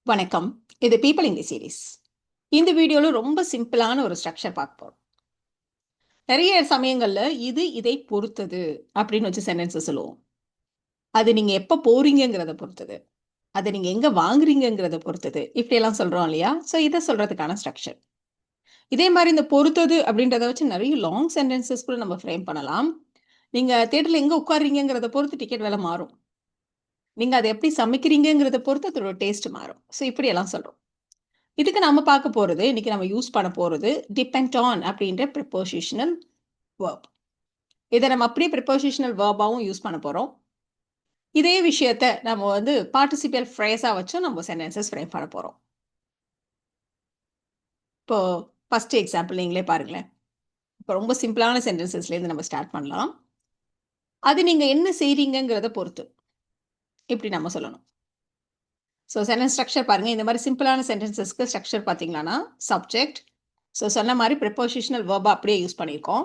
வணக்கம். இது பீப்பிள் இன் தி சீரீஸ். இந்த வீடியோல ரொம்ப சிம்பிளான ஒரு ஸ்ட்ரக்சர் பார்க்க போறோம். நெறைய சமயங்கள்ல இதை பொறுத்தது அப்படின்னு வச்சு சென்டென்ஸ சொல்லுவோம். அது நீங்க எப்ப போறீங்கங்கிறத பொறுத்தது. அத நீங்க எங்க வாங்குறீங்கங்கிறத பொறுத்தது. இப்படியெல்லாம் சொல்றோம் இல்லையா? ஸோ இத சொல்றதுக்கான ஸ்ட்ரக்சர். இதே மாரி இந்த பொறுத்தது அப்படின்றத வச்சு நெறைய லாங் சென்டென்சஸ் கூட நம்ம ஃப்ரேம் பண்ணலாம். நீங்க தியேட்டர்ல எங்க உட்கார்றீங்கங்கிறத பொறுத்து டிக்கெட் விலை மாறும். நீங்க அத எப்படி சமைக்கிறீங்கங்கிறத பொறுத்து அதோட டேஸ்ட் மாறும். ஸோ இப்படியெல்லாம் சொல்றோம். இதுக்கு நம்ம பார்க்க போறது, இன்னைக்கு நம்ம யூஸ் பண்ண போறது, டிபெண்ட் ஆன் அப்படின்ற ப்ரிப்போசிஷனல் வெர்ப். இத நம்ம அப்படியே ப்ரிப்போசிஷனல் வெர்பாவும் யூஸ் பண்ண போறோம். இதே விஷயத்த நம்ம பார்ட்டிசிபியல் ஃப்ரேஸா வச்சும் நம்ம சென்டென்சஸ் ஃப்ரேம் பண்ண போறோம். இப்போ ஃபர்ஸ்ட் எக்ஸாம்பிள் நீங்களே பாருங்களேன். இப்போ ரொம்ப சிம்பிளான சென்டென்சஸ்லேருந்து நம்ம ஸ்டார்ட் பண்ணலாம். அது நீங்க என்ன செய்றீங்கங்கிறத பொறுத்து. இப்படி நம்ம சொல்லணும். ஸோ சென்டென்ஸ் ஸ்ட்ரக்சர் பாருங்க. இந்த மாதிரி சிம்பிளான சென்டென்சஸ்க்கு ஸ்ட்ரக்சர் பார்த்தீங்கன்னா, சப்ஜெக்ட். ஸோ சொன்ன மாதிரி ப்ரிப்போசிஷனல் வெர்பா அப்படியே யூஸ் பண்ணியிருக்கோம்.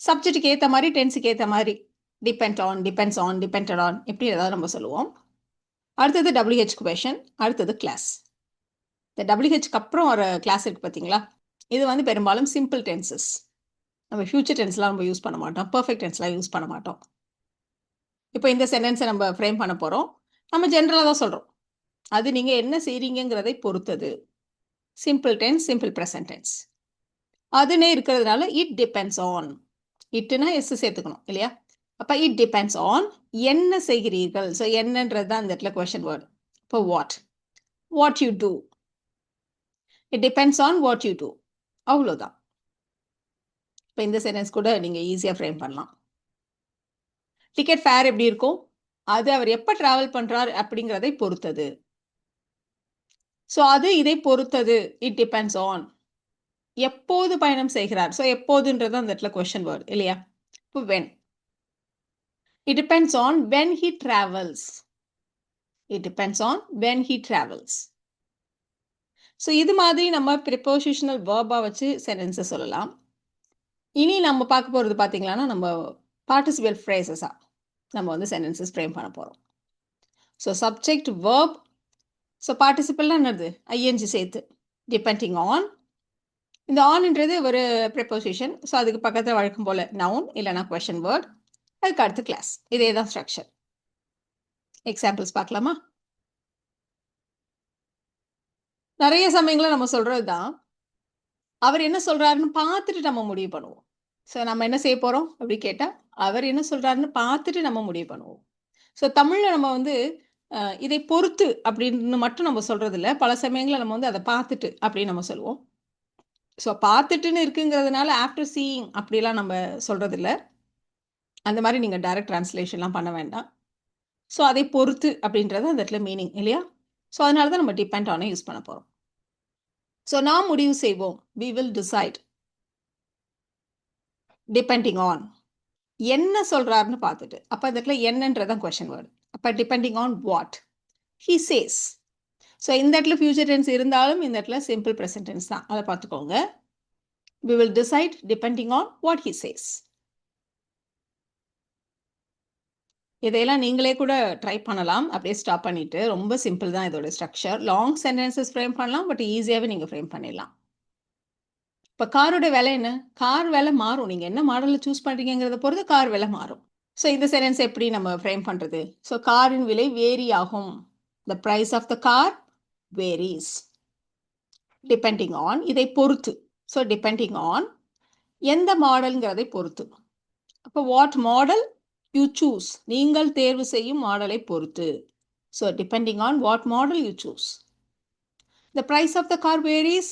சப்ஜெக்ட்டுக்கு ஏத்த மாரி, டென்ஸுக்கு ஏத்த மாரி. Depend on, depends on, depended on இப்படி ஏதாவது நம்ம சொல்லுவோம். அடுத்தது WH கொஷன், அடுத்தது கிளாஸ். இந்த WHக்கு அப்புறம் ஒரு கிளாஸ் இருக்கு பார்த்தீங்களா? இது பெரும்பாலும் சிம்பிள் டென்சஸ். நம்ம ஃபியூச்சர் டென்ஸ்லாம் நம்ம யூஸ் பண்ண மாட்டோம். பெர்ஃபெக்ட் டென்ஸ்லாம் யூஸ் பண்ண மாட்டோம். இப்போ இந்த சென்டென்ஸை நம்ம ஃப்ரேம் பண்ண போறோம். நம்ம ஜென்ரலா தான் சொல்றோம். அது நீங்க என்ன செய்றீங்கங்கிறதை பொறுத்தது. Simple tense, simple present tense. அதுன்னே இருக்கிறதுனால இட் டிபெண்ட்ஸ் ஆன். இட்டுனா எஸ் சேர்த்துக்கணும் இல்லையா? அப்ப இட் டிபெண்ட்ஸ் ஆன் என்ன செய்கிறீர்கள். ஸோ என்னன்றது தான் இந்த இடத்துல கொஸ்டின் வேர்டு. இப்போ what you do. It depends on what you do. அவ்வளோதான். இப்போ இந்த சென்டென்ஸ் கூட நீங்க ஈஸியாக ஃப்ரேம் பண்ணலாம். டிக்கெட் ஃபேர் எப்படி இருக்கும்? அது அவர் எப்போ டிராவல் பண்றார் அப்படிங்கிறதை பொறுத்தது. ஸோ அது இதை பொறுத்தது. It depends on. எப்போது பயணம் செய்கிறார். ஸோ எப்போதுன்றது அந்த இடத்துல கொஸ்டின் வேர்டு இல்லையா? இப்போ when. It depends on when he travels. It depends on when he travels. So இது மாதிரி நம்ம ப்ரிப்போசிஷனல் வேர்பா வச்சு சென்டென்ஸை சொல்லலாம். இனி நம்ம பார்க்க போகிறது பார்த்தீங்கன்னா நம்ம பார்ட்டிசிபியல் ஃப்ரேசஸாக நம்ம சென்டென்சஸ் ஃப்ரேம் பண்ண போகிறோம். So subject verb. ஸோ பார்ட்டிசிபிள்லாம் என்னது? ஐஎன்ஜி சேர்த்து. Depending on. இந்த ஆன்ன்றது ஒரு ப்ரிப்போசிஷன். ஸோ அதுக்கு பக்கத்தில் வழக்கம் போல் நவுன் இல்லைனா கொஷன் வேர்ட். அதுக்கு அடுத்து கிளாஸ். இதே தான் ஸ்ட்ரக்சர். எக்ஸாம்பிள்ஸ் பார்க்கலாமா? நிறைய சமயங்களில் நம்ம சொல்கிறது தான் அவர் என்ன சொல்றாருன்னு பார்த்துட்டு நம்ம முடிவு பண்ணுவோம். ஸோ நம்ம என்ன செய்ய போறோம் அப்படி கேட்டா, அவர் என்ன சொல்றாருன்னு பார்த்துட்டு நம்ம முடிவு பண்ணுவோம். ஸோ தமிழ்ல நம்ம இதை பொறுத்து அப்படின்னு மட்டும் நம்ம சொல்றது இல்ல. பல சமயங்கள்ல நம்ம அத பார்த்துட்டு அப்படின்னு நம்ம சொல்லுவோம். ஸோ பார்த்துட்டுன்னு இருக்குங்கிறதுனால ஆஃப்டர் சீயிங் அப்படிலாம் நம்ம சொல்றது இல்ல. அந்த மாதிரி நீங்க டைரக்ட் டிரான்ஸ்லேஷன்லாம் பண்ண வேண்டாம். ஸோ அதை பொறுத்து அப்படின்றது அந்த இடத்துல மீனிங் இல்லையா? ஸோ அதனால தான் நம்ம டிபெண்ட் ஆன யூஸ் பண்ண போறோம். ஸோ நாம் முடிவு செய்வோம். we will decide. depending on. என்ன சொல்றாருன்னு பார்த்துட்டு. அப்ப இந்த இடத்துல என்னன்றதான் கொஸ்டின் வேர்டு. அப்ப depending on what he says. So இந்த இடத்துல ஃபியூச்சர் டென்ஸ் இருந்தாலும் இந்த இடத்துல சிம்பிள் ப்ரெசன்ட் டென்ஸ் தான். அதை பார்த்துக்கோங்க. we will decide depending on what he says. இதையெல்லாம் நீங்களே கூட ட்ரை பண்ணலாம். அப்படியே ஸ்டாப் பண்ணிட்டு. ரொம்ப சிம்பிள் தான் இதோட ஸ்ட்ரக்சர். லாங் சென்டென்சஸ் ஃப்ரேம் பண்ணலாம். பட் ஈஸியாகவே நீங்கள் ஃப்ரேம் பண்ணிடலாம். இப்போ காரோட விலை என்ன? கார் விலை மாறும். நீங்கள் என்ன மாடலில் சூஸ் பண்ணுறீங்கிறத பொறுத்து கார் விலை மாறும். ஸோ இந்த சென்டென்ஸ் எப்படி நம்ம ஃப்ரேம் பண்ணுறது? ஸோ காரின் விலை வேரி ஆகும். The price of the car varies. Depending on இதை பொறுத்து. ஸோ depending on எந்த மாடல்ங்கிறதை பொறுத்து. அப்போ வாட் மாடல் யூ சூஸ். நீங்கள் தேர்வு செய்யும் மாடலை பொறுத்து. So depending on what model you choose. The price of the car varies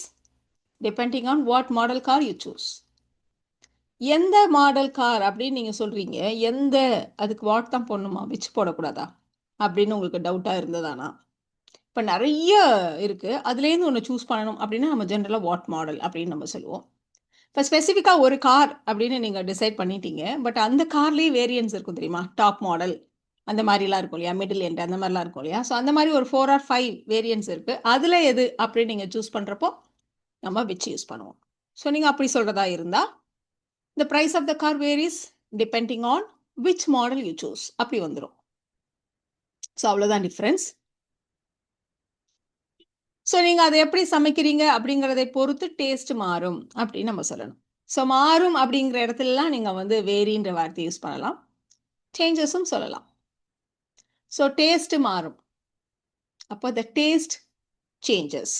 depending on what model car you choose. எந்த மாடல் கார் அப்படின்னு நீங்கள் சொல்கிறீங்க. எந்த அதுக்கு வாட் தான் போடணுமா? விச் போடக்கூடாதா அப்படின்னு உங்களுக்கு டவுட்டாக இருந்ததானா? இப்போ நிறைய இருக்குது. அதுலேருந்து ஒன்று சூஸ் பண்ணணும் அப்படின்னா நம்ம ஜென்ரலாக வாட் மாடல் அப்படின்னு நம்ம சொல்லுவோம். இப்போ ஸ்பெசிஃபிக்காக ஒரு கார் அப்படின்னு நீங்கள் டிசைட் பண்ணிட்டீங்க. பட் அந்த கார்லேயே வேரியன்ஸ் இருக்கும் தெரியுமா? டாப் மாடல் அந்த மாதிரிலாம் இருக்கும் இல்லையா? மிடில் எண்ட் அந்த மாதிரிலாம் இருக்கும் இல்லையா? ஸோ அந்த மாதிரி ஒரு 4 or 5 வேரியன்ஸ் இருக்குது. அதில் எது அப்படின்னு நீங்கள் சூஸ் பண்ணுறப்போ நம்ம விச் யூஸ் பண்ணுவோம். ஸோ நீங்கள் அப்படி சொல்கிறதா இருந்தால் the price of the car varies depending on which model you choose. அப்படி வந்துடும். ஸோ அவ்வளோதான் டிஃப்ரென்ஸ். ஸோ நீங்க அதை எப்படி சமைக்கிறீங்க அப்படிங்கிறதை பொறுத்து டேஸ்ட் மாறும் அப்படின்னு நம்ம சொல்லணும். ஸோ மாறும் அப்படிங்கிற இடத்துலலாம் நீங்க வந்து வேரின்ற வார்த்தை யூஸ் பண்ணலாம். சேஞ்சஸும் சொல்லலாம். ஸோ டேஸ்ட் மாறும். அப்போ த டேஸ்ட் சேஞ்சஸ்.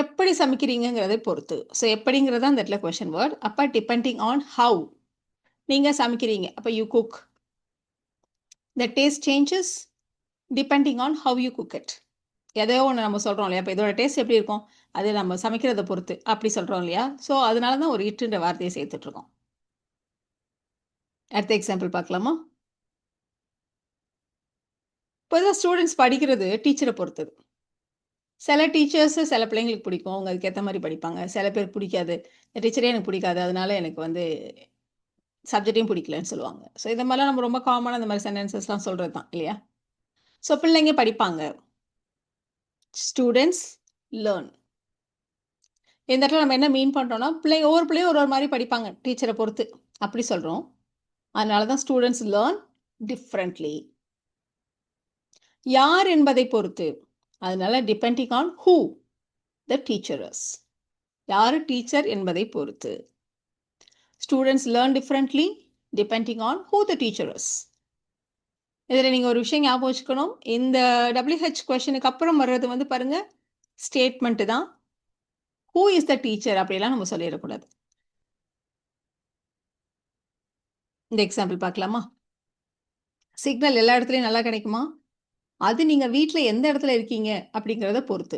எப்படி சமைக்கிறீங்கிறதை பொறுத்து. ஸோ எப்படிங்கிறது அந்த இடத்துல கொஸ்டின் வேர்ட். அப்போ டிபெண்டிங் ஆன் ஹவு நீங்க சமைக்கிறீங்க. அப்போ you cook. The taste changes depending on how you cook it. ஏதோ ஒன்று நம்ம சொல்கிறோம் இல்லையா? இப்போ இதோட டேஸ்ட் எப்படி இருக்கும்? அது நம்ம சமைக்கிறத பொறுத்து அப்படி சொல்கிறோம் இல்லையா? ஸோ அதனால தான் ஒரு இட்டுன்ற வார்த்தையை சேர்த்துட்ருக்கோம். அடுத்த எக்ஸாம்பிள் பார்க்கலாமா? பொதுவாக ஸ்டூடெண்ட்ஸ் படிக்கிறது டீச்சரை பொறுத்தது. சில டீச்சர்ஸு சில பிள்ளைங்களுக்கு பிடிக்கும். அவங்க அதுக்கேற்ற மாதிரி படிப்பாங்க. சில பேர் பிடிக்காது. இந்த டீச்சரே எனக்கு பிடிக்காது. அதனால எனக்கு வந்து சப்ஜெக்டையும் பிடிக்கலன்னு சொல்லுவாங்க. ஸோ இந்த மாதிரிலாம் நம்ம ரொம்ப காமனாக இந்த மாதிரி சென்டென்சஸ்லாம் சொல்கிறது தான் இல்லையா? ஸோ பிள்ளைங்க படிப்பாங்க. Students learn. இந்த இடத்துல நம்ம என்ன மீன் பண்ணுறோம்னா, ஒவ்வொரு பிள்ளையும் ஒரு ஒரு மாதிரி படிப்பாங்க டீச்சரை பொறுத்து அப்படி சொல்கிறோம். அதனால தான் ஸ்டூடெண்ட்ஸ் லேர்ன் டிஃப்ரெண்ட்லி. யார் என்பதை பொறுத்து. அதனால depending on who the teacher is. யார் டீச்சர் என்பதை பொறுத்து. Students learn differently depending on who the teacher is. இதில் நீங்கள் ஒரு விஷயம் ஞாபகம் வச்சுக்கணும். இந்த WH கொஷனுக்கு அப்புறம் வர்றது வந்து பாருங்க ஸ்டேட்மெண்ட்டு தான். ஹூ இஸ் த டீச்சர் அப்படிலாம் நம்ம சொல்லிடக்கூடாது. இந்த எக்ஸாம்பிள் பார்க்கலாமா? சிக்னல் எல்லா இடத்துலையும் நல்லா கிடைக்குமா? அது நீங்கள் வீட்டில் எந்த இடத்துல இருக்கீங்க அப்படிங்கிறத பொறுத்து.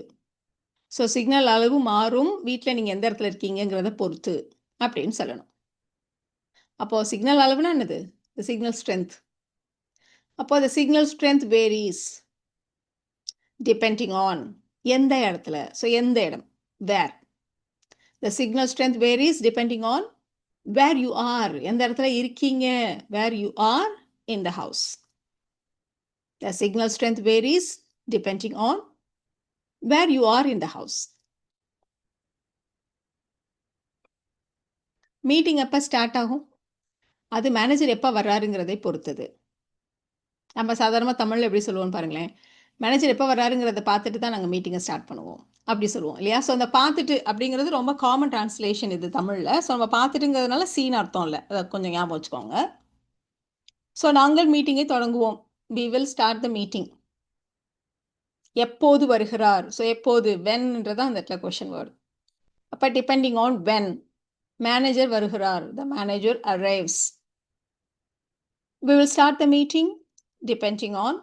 ஸோ சிக்னல் அளவு மாறும் வீட்டில் நீங்கள் எந்த இடத்துல இருக்கீங்கிறத பொறுத்து அப்படின்னு சொல்லணும். அப்போது சிக்னல் அளவுனா என்னது? The signal strength. அப்போ the signal strength varies depending on எந்த இடத்துல. ஸோ எந்த இடம் where. The signal strength varies depending on where you are. எந்த இடத்துல இருக்கீங்க. Where you are in the house. The signal strength varies depending on where you are in the house. Meeting எப்போ start ஆகும்? அது manager எப்போ வர்றாருங்கிறதை பொறுத்தது. நம்ம சாதாரணமாக தமிழில் எப்படி சொல்லுவோம்னு பாருங்களேன். மேனேஜர் எப்போ வர்றாருங்கிறத பார்த்துட்டு தான் நாங்கள் மீட்டிங்கை ஸ்டார்ட் பண்ணுவோம் அப்படி சொல்லுவோம் இல்லையா? ஸோ அந்த பார்த்துட்டு அப்படிங்கிறது ரொம்ப காமன் டிரான்ஸ்லேஷன் இது தமிழில். ஸோ நம்ம பார்த்துட்டுங்கிறதுனால சீன் அர்த்தம் இல்லை. அதை கொஞ்சம் ஞாபகம் வச்சுக்கோங்க. ஸோ நாங்கள் மீட்டிங்கை தொடங்குவோம். we will start the meeting. எப்போது வருகிறார். ஸோ எப்போது வென்ன்றதான் அந்த இடத்துல கொஷின் வேர்டு. அப்போ டிபெண்டிங் ஆன் வென் மேனேஜர் வருகிறார். The manager arrives. we will start the meeting depending on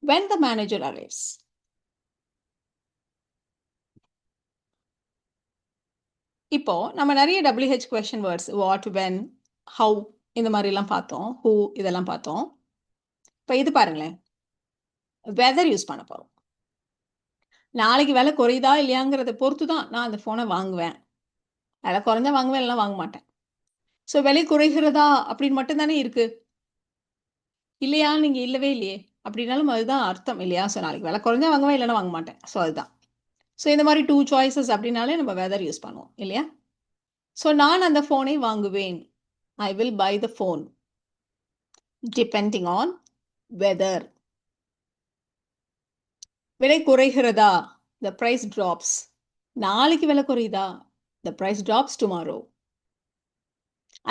when the manager arrives. இப்போ நம்ம நிறைய WH question words what when how இந்த மாதிரிலாம் பார்த்தோம். ஹூ இதெல்லாம் பார்த்தோம். இப்போ இது பாருங்களேன். வெதர் யூஸ் பண்ண போகிறோம். நாளைக்கு விலை குறையுதா இல்லையாங்கிறத பொறுத்து தான் நான் அந்த ஃபோனை வாங்குவேன். விலை குறைஞ்சா வாங்குவேன், இல்லைனா வாங்க மாட்டேன். ஸோ விலை குறைகிறதா அப்படின்னு மட்டும்தானே இருக்குது. இல்லையா நீங்கள் இல்லவே இல்லையே அப்படின்னாலும் அதுதான் அர்த்தம் இல்லையா? ஸோ நாளைக்கு விலை குறைஞ்சா வாங்குவேன், இல்லைனா வாங்க மாட்டேன். ஸோ அதுதான். ஸோ இந்த மாதிரி 2 சாய்ஸஸ் அப்படின்னாலே நம்ம வெதர் யூஸ் பண்ணுவோம் இல்லையா? ஸோ நான் அந்த ஃபோனை வாங்குவேன். I will buy the phone depending on weather. விலை குறைகிறதா? the price drops. நாளைக்கு விலை குறையுதா? the price drops tomorrow.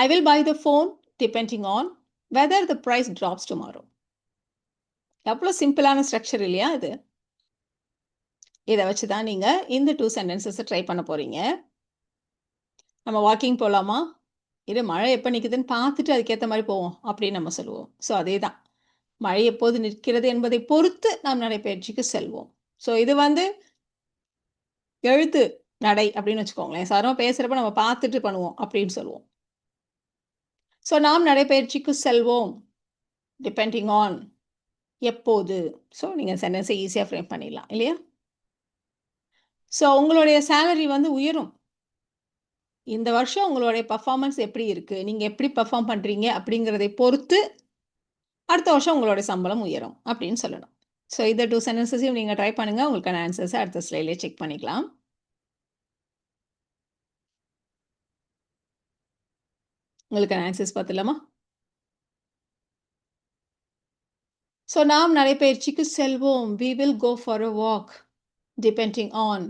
I will buy the phone depending on whether the price drops tomorrow. எவ்வளோ சிம்பிளான ஸ்ட்ரக்சர் இல்லையா இது? இதை வச்சு தான் நீங்கள் இந்த 2 சென்டென்சஸை ட்ரை பண்ண போகிறீங்க. நம்ம வாக்கிங் போகலாமா? இது மழை எப்போ நிற்குதுன்னு பார்த்துட்டு அதுக்கேற்ற மாதிரி போவோம் அப்படின்னு நம்ம சொல்லுவோம். ஸோ அதே தான். மழை எப்போது நிற்கிறது என்பதை பொறுத்து நாம் நடைப்பயிற்சிக்கு செல்வோம். ஸோ இது வந்து எழுத்து நடை அப்படின்னு வச்சுக்கோங்களேன். சாதாரணமாக பேசுகிறப்ப நம்ம பார்த்துட்டு பண்ணுவோம் அப்படின்னு சொல்லுவோம். ஸோ நாம் நடைப்பயிற்சிக்கு செல்வோம் டிபெண்டிங் ஆன் எப்போது. ஸோ நீங்கள் சென்டென்ஸை ஈஸியாக ஃப்ரேம் பண்ணிடலாம் இல்லையா? ஸோ உங்களுடைய சேலரி வந்து உயரும். இந்த வருஷம் உங்களுடைய பர்ஃபார்மன்ஸ் எப்படி இருக்குது, நீங்கள் எப்படி பர்ஃபார்ம் பண்ணுறீங்க அப்படிங்கிறதை பொறுத்து அடுத்த வருஷம் உங்களுடைய சம்பளம் உயரும் அப்படின்னு சொல்லணும். ஸோ இந்த 2 சென்டென்சஸையும் நீங்கள் ட்ரை பண்ணுங்கள். உங்களுக்கான ஆன்சர்ஸை அடுத்த ஸ்லைட்லேயே செக் பண்ணிக்கலாம். உங்களுக்கான ஆன்சர்ஸ் பார்த்துலாமா? ஸோ நாம் நடைப்பயிற்சிக்கு செல்வோம். We will go for a walk. Depending on.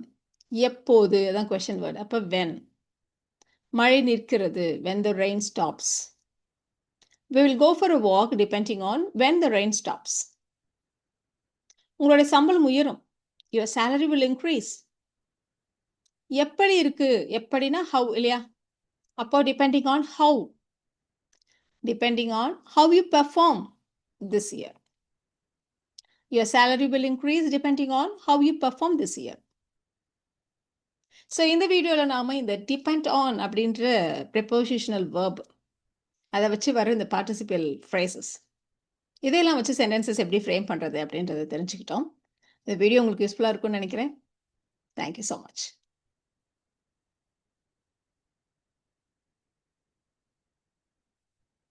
எப்போது அதான் கொஸ்டின் வேர்ட். அப்போ when. மழை நிற்கிறது. When the rain stops. We will go for a walk depending on when the rain stops. உங்களுடைய சம்பளம் உயரும். Your salary will increase. எப்படி இருக்கு? எப்படின்னா how இல்லையா? அப்போ depending on how. Depending on how you perform this year. Your salary will increase depending on how you perform this year. So இந்த வீடியோவில் நாம் இந்த டிபெண்ட் ஆன் அப்படின்ற ப்ரெப்போசிஷனல் வேர்ப் அதை வச்சு வர இந்த பார்ட்டிசிபியல் ஃப்ரேசஸ் இதையெல்லாம் வச்சு சென்டென்சஸ் எப்படி ஃப்ரேம் பண்ணுறது அப்படின்றத தெரிஞ்சுக்கிட்டோம். இந்த வீடியோ உங்களுக்கு யூஸ்ஃபுல்லாக இருக்கும்னு நினைக்கிறேன். Thank you so much.